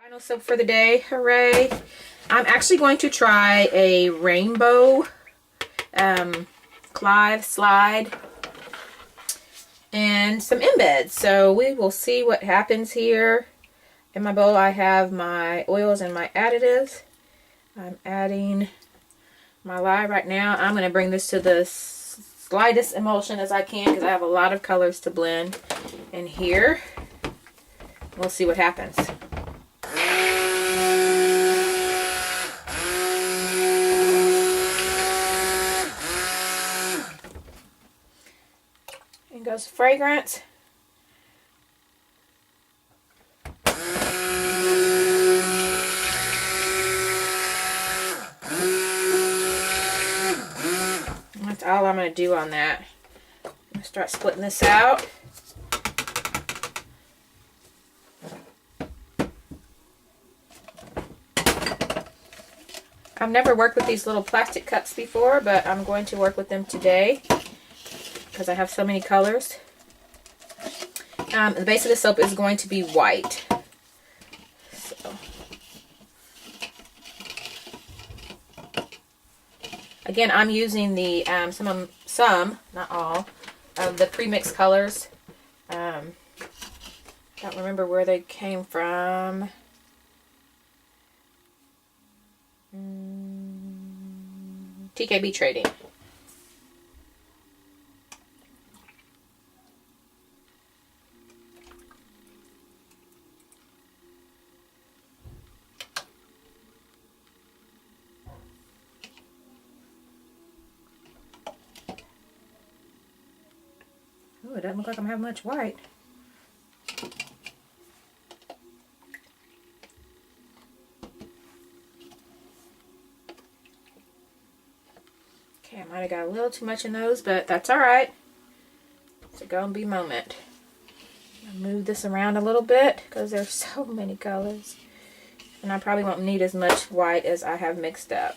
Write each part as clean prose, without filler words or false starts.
Final soap for the day, hooray. I'm actually going to try a rainbow Clive slide and some embeds. So we will see what happens here. In my bowl I have my oils and my additives. I'm adding my lye right now. I'm going to bring this to the slightest emulsion as I can because I have a lot of colors to blend in here. We'll see what happens. And goes fragrance. That's all I'm going to do on that. I'm going to start splitting this out. I've never worked with these little plastic cups before, but I'm going to work with them today because I have so many colors. The base of the soap is going to be white. So. Again, I'm using the some, not all, of the pre-mixed colors. Don't remember where they came from. TKB Trading. Oh, it doesn't look like I'm having much white. Okay, I might have got a little too much in those, but that's alright. It's a gonna be moment. I'll move this around a little bit because there's so many colors. And I probably won't need as much white as I have mixed up.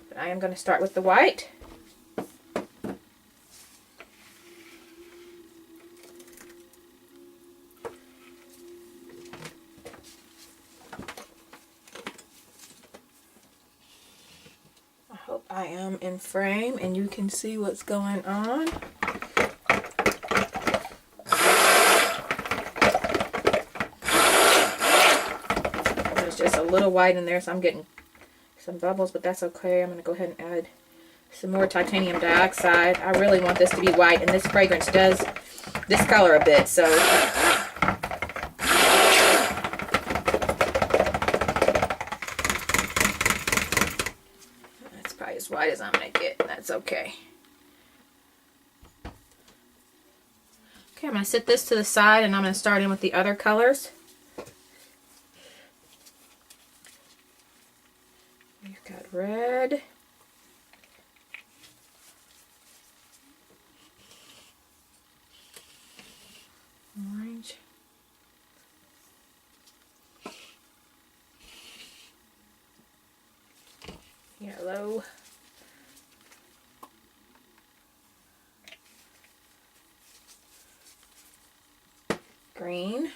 But I am going to start with the white. I am in frame and you can see what's going on. There's just a little white in there, so I'm getting some bubbles, but that's okay. I'm going to go ahead and add some more titanium dioxide. I really want this to be white, and this fragrance does discolor a bit, so as white as I'm going to get, and that's okay. Okay, I'm going to set this to the side and I'm going to start in with the other colors. We've got red. Orange. Yellow. Green,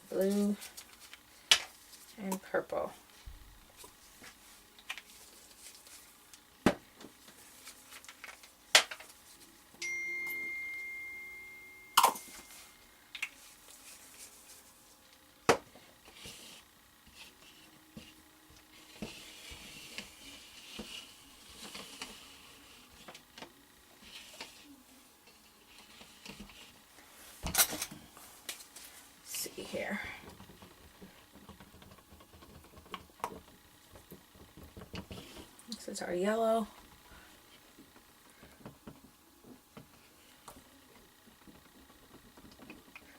blue, and purple. Here. This is our yellow.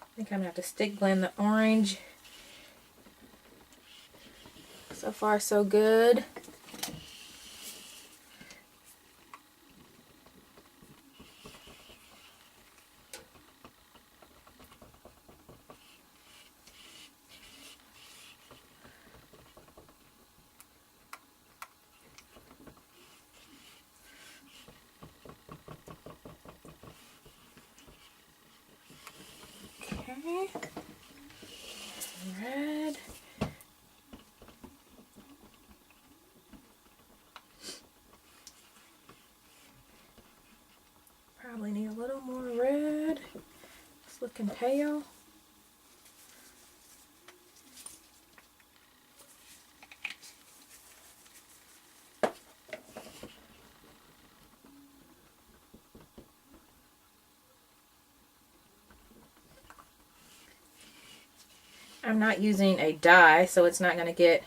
I think I'm going to have to stick blend the orange. So far, so good. Okay. Red. Probably need a little more red. It's looking pale. I'm not using a dye, so it's not going to get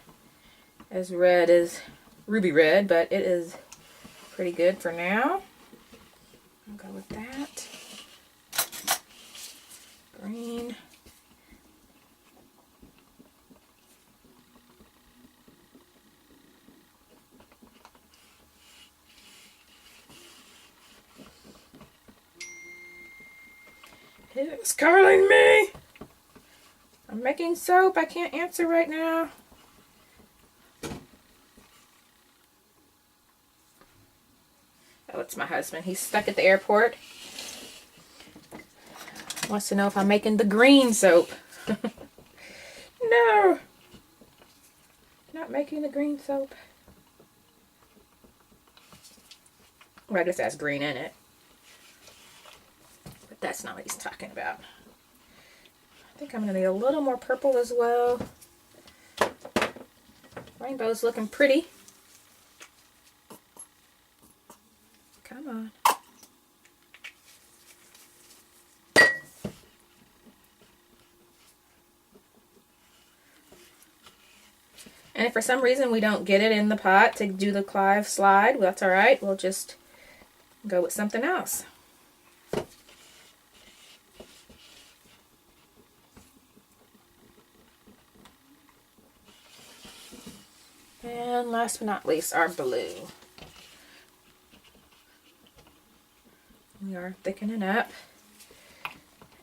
as red as ruby red, but it is pretty good for now. I'll go with that. Green. It's calling me. I'm making soap. I can't answer right now. Oh, it's my husband. He's stuck at the airport. Wants to know if I'm making the green soap. No. Not making the green soap. Well, I guess that's green in it. But that's not what he's talking about. I think I'm going to need a little more purple as well. Rainbow's looking pretty. Come on. And if for some reason we don't get it in the pot to do the Clive slide, well, that's alright. We'll just go with something else. And last but not least, our blue. We are thickening up.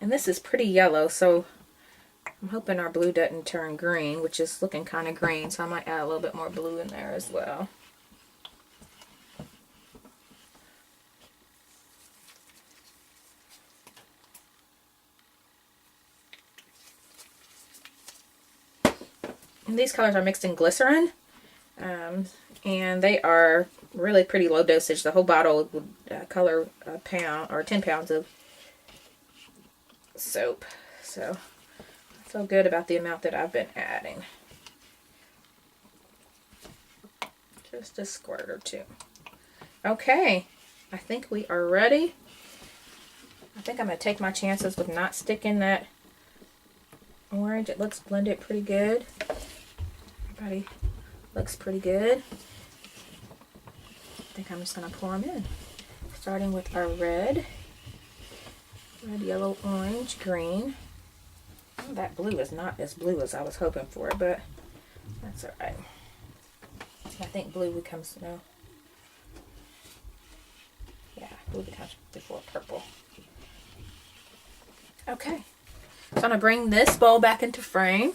And this is pretty yellow, so I'm hoping our blue doesn't turn green, which is looking kind of green, so I might add a little bit more blue in there as well. And these colors are mixed in glycerin, and they are really pretty low dosage. The whole bottle would color a pound or 10 pounds of soap. So I feel good about the amount that I've been adding. Just a squirt or two. Okay, I think we are ready. I think I'm going to take my chances with not sticking that orange. It looks blended pretty good. Everybody looks pretty good. I think I'm just going to pour them in. Starting with our red, yellow, orange, green. Oh, that blue is not as blue as I was hoping for, but that's alright. I think blue becomes, no. Yeah, blue becomes before purple. Okay, so I'm going to bring this bowl back into frame.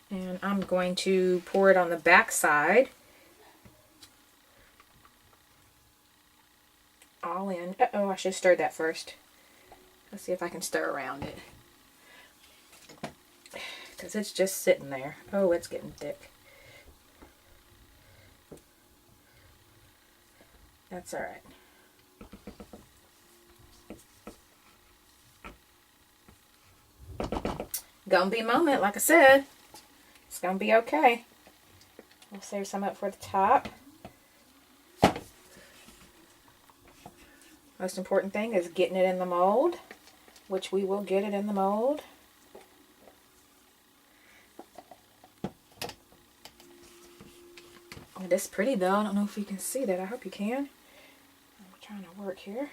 And I'm going to pour it on the back side. All in. Uh-oh, I should have stirred that first. Let's see if I can stir around it. Because it's just sitting there. Oh, it's getting thick. That's alright. Gonna be a moment, like I said. It's gonna be okay. We'll save some up for the top. Most important thing is getting it in the mold, which we will get it in the mold. It is pretty though. I don't know if you can see that. I hope you can. I'm trying to work here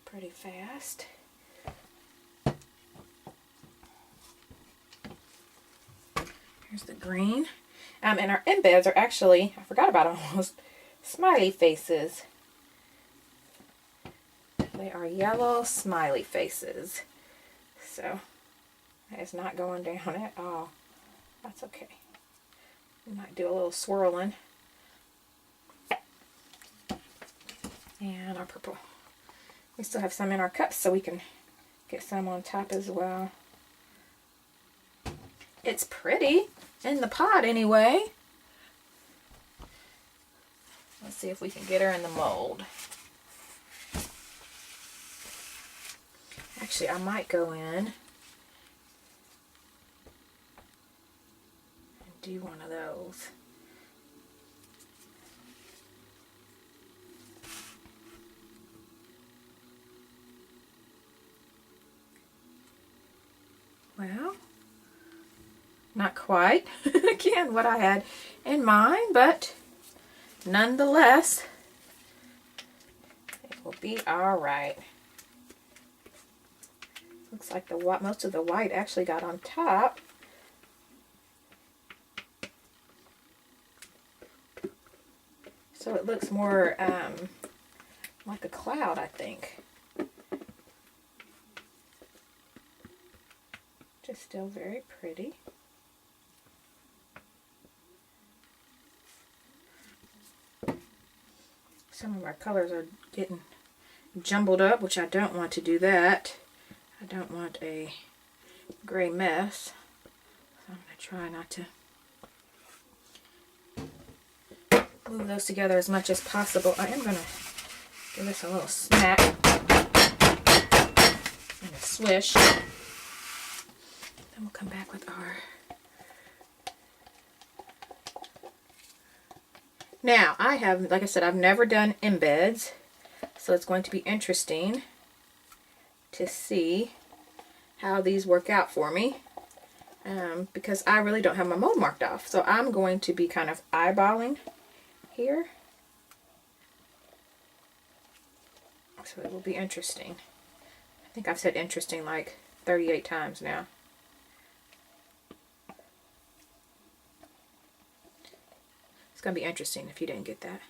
pretty fast. Here's the green. And our embeds are actually, I forgot about them almost, smiley faces. They are yellow smiley faces. So, that is not going down at all. That's okay. We might do a little swirling. And our purple. We still have some in our cups, so we can Get some on top as well. It's pretty in the pot anyway. Let's see if we can get her in the mold. Actually, I might go in and do one of those. Well, not quite, again, what I had in mind, but nonetheless, it will be all right. Looks like most of the white actually got on top. So it looks more like a cloud, I think. Just still very pretty. Some of our colors are getting jumbled up, which I don't want to do that. I don't want a gray mess. So I'm going to try not to move those together as much as possible. I am going to give this a little smack and a swish. Then we'll come back with our... Now, I have, like I said, I've never done embeds, so it's going to be interesting to see how these work out for me, because I really don't have my mold marked off. So I'm going to be kind of eyeballing here. So it will be interesting. I think I've said interesting like 38 times now. It's going to be interesting if you didn't get that.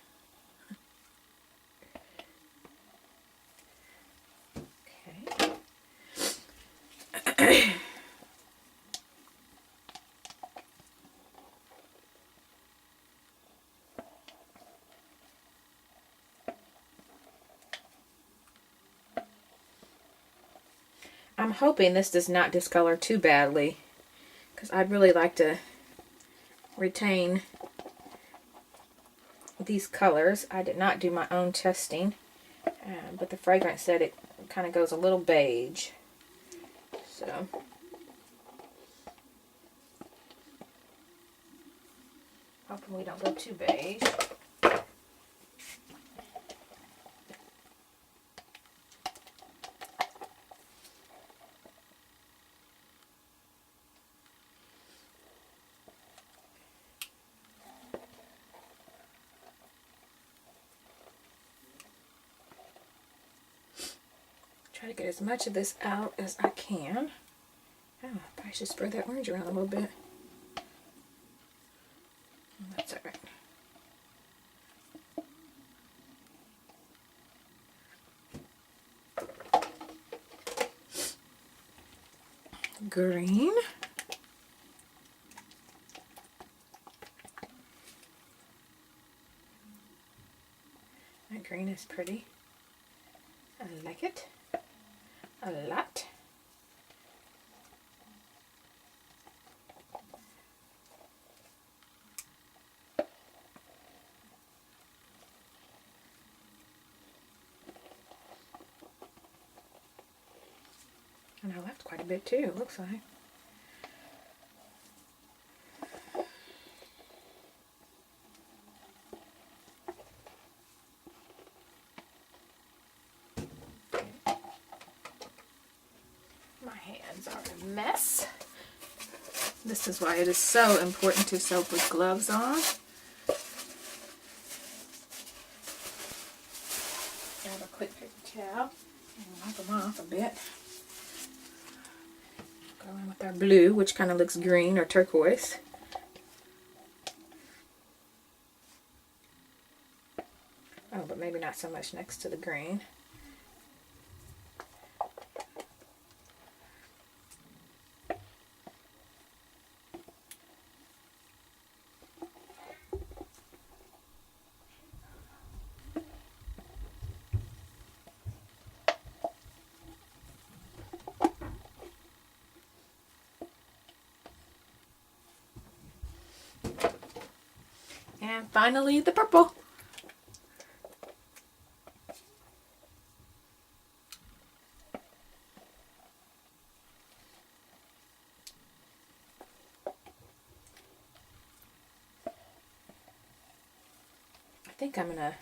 Okay. I'm hoping this does not discolor too badly, because I'd really like to retain these colors. I did not do my own testing, but the fragrance said it kind of goes a little beige. So hoping we don't go too beige. Try to get as much of this out as I can. Oh, I should spread that orange around a little bit. That's all right. Green. That green is pretty. I like it a lot. And I left quite a bit too, it looks like. My hands are a mess. This is why it is so important to soak with gloves on. Grab a quick paper towel and wipe them off a bit. Go in with our blue, which kind of looks green or turquoise. Oh, but maybe not so much next to the green. finally the purple. I think I'm gonna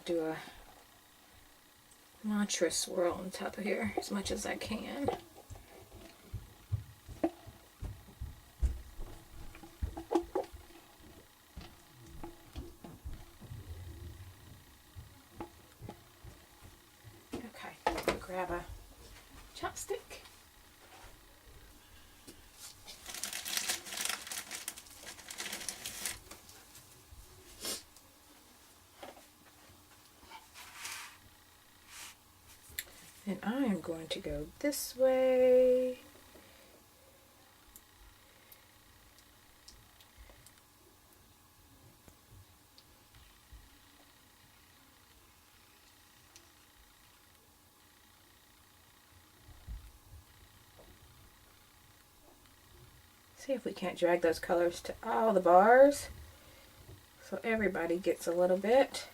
do a mantra swirl on top of here as much as I can. Okay, grab a chopstick. And I am going to go this way. See if we can't drag those colors to all the bars so everybody gets a little bit.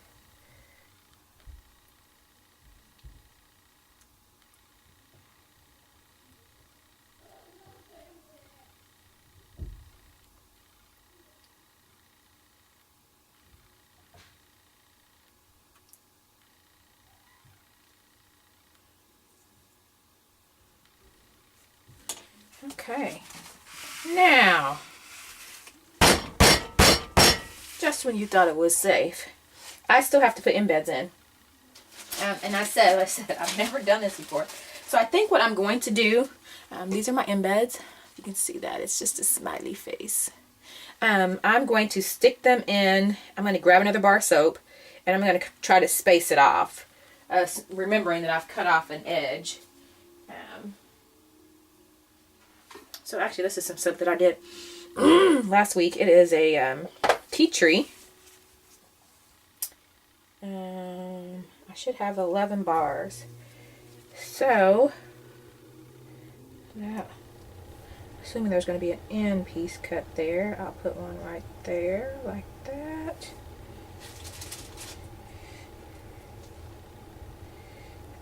Okay, now, just when you thought it was safe, I still have to put embeds in. And I said, I've never done this before. So I think what I'm going to do, these are my embeds. You can see that, it's just a smiley face. I'm going to stick them in, I'm going to grab another bar of soap, and I'm going to try to space it off. Remembering that I've cut off an edge. So actually this is some soap that I did last week. It is a tea tree. I should have 11 bars. So, that, assuming there's going to be an end piece cut there, I'll put one right there, like that.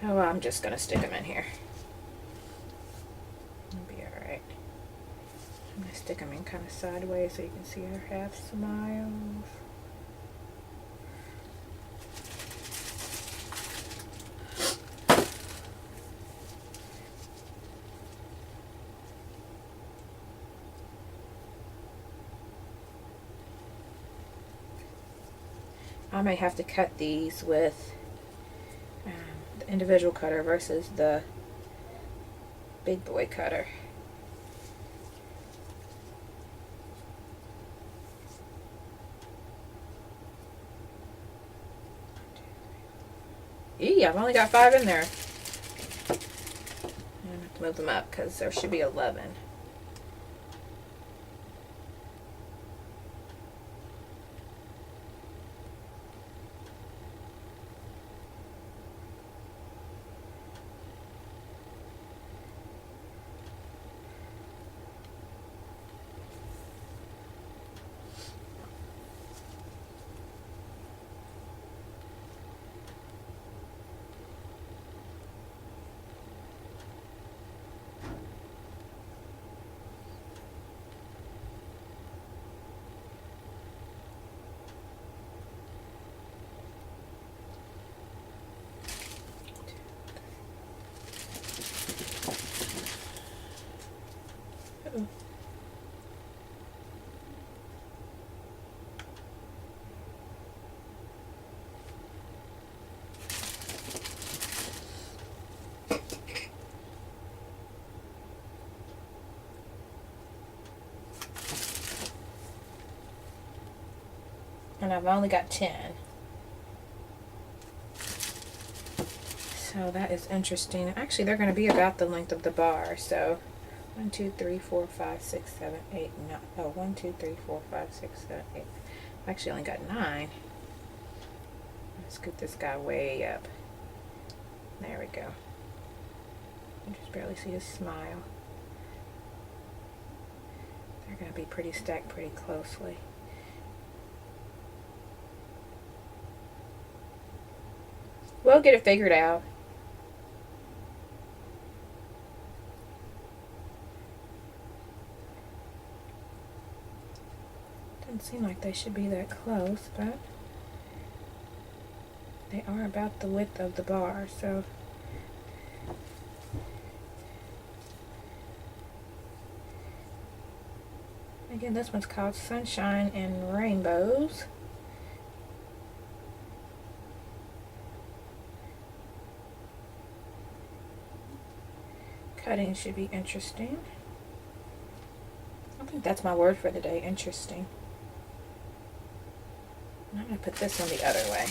Oh, I'm just going to stick them in here. It'll be alright. I'm going to stick them in kind of sideways so you can see her half smiles. I may have to cut these with the individual cutter versus the big boy cutter. Eee, I've only got 5 in there. I'm going to have to move them up because there should be 11. And I've only got 10. So that is interesting. Actually, they're going to be about the length of the bar. So 1, 2, 3, 4, 5, 6, 7, 8, 9. Oh, 1, 2, 3, 4, 5, 6, 7, 8. I've actually only got 9. Let's scoot this guy way up. There we go. You just barely see his smile. They're going to be pretty stacked pretty closely. we'll get it figured out. Doesn't seem like they should be that close, but they are about the width of the bar, so again, this one's called Sunshine and Rainbows. Cutting should be interesting. I think that's my word for the day, interesting. And I'm going to put this one the other way.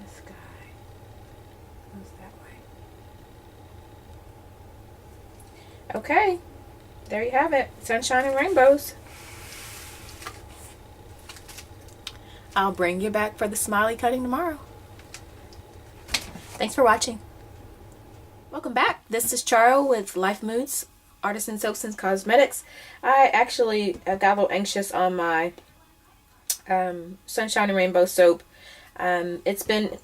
This guy goes that way. Okay, there you have it. Sunshine and Rainbows. I'll bring you back for the smiley cutting tomorrow. Thanks for watching. Welcome back. This is Charo with Life Moods Artisan Soaps and Cosmetics. I actually got a little anxious on my Sunshine and Rainbow soap. It's been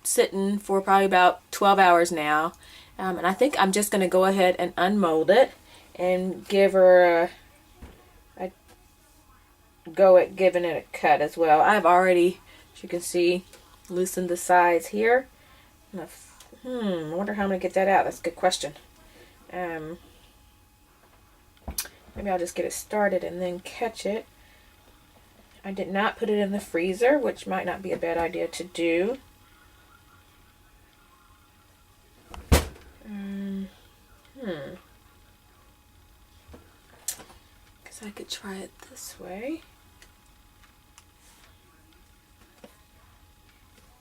sitting for probably about 12 hours now. And I think I'm just going to go ahead and unmold it and give her a go at giving it a cut as well. I've already, as you can see, loosened the sides here. I wonder how I'm going to get that out. That's a good question. Maybe I'll just get it started and then catch it. I did not put it in the freezer, which might not be a bad idea to do. Because I could try it this way.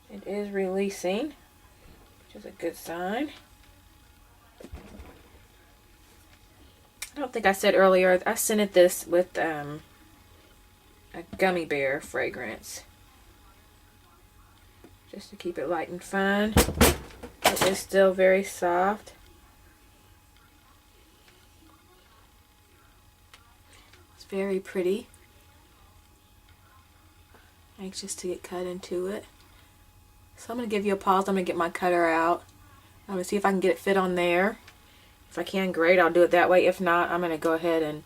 It is releasing, which is a good sign. I don't think I said earlier, I scented this with a gummy bear fragrance. Just to keep it light and fun. It is still very soft. It's very pretty. Anxious to get cut into it. So I'm going to give you a pause. I'm going to get my cutter out. I'm going to see if I can get it fit on there. If I can, great. I'll do it that way. If not, I'm going to go ahead and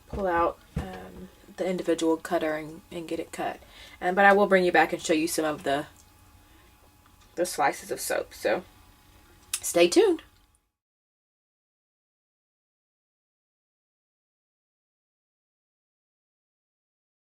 pull out the individual cutter and get it cut. But I will bring you back and show you some of the slices of soap. So stay tuned.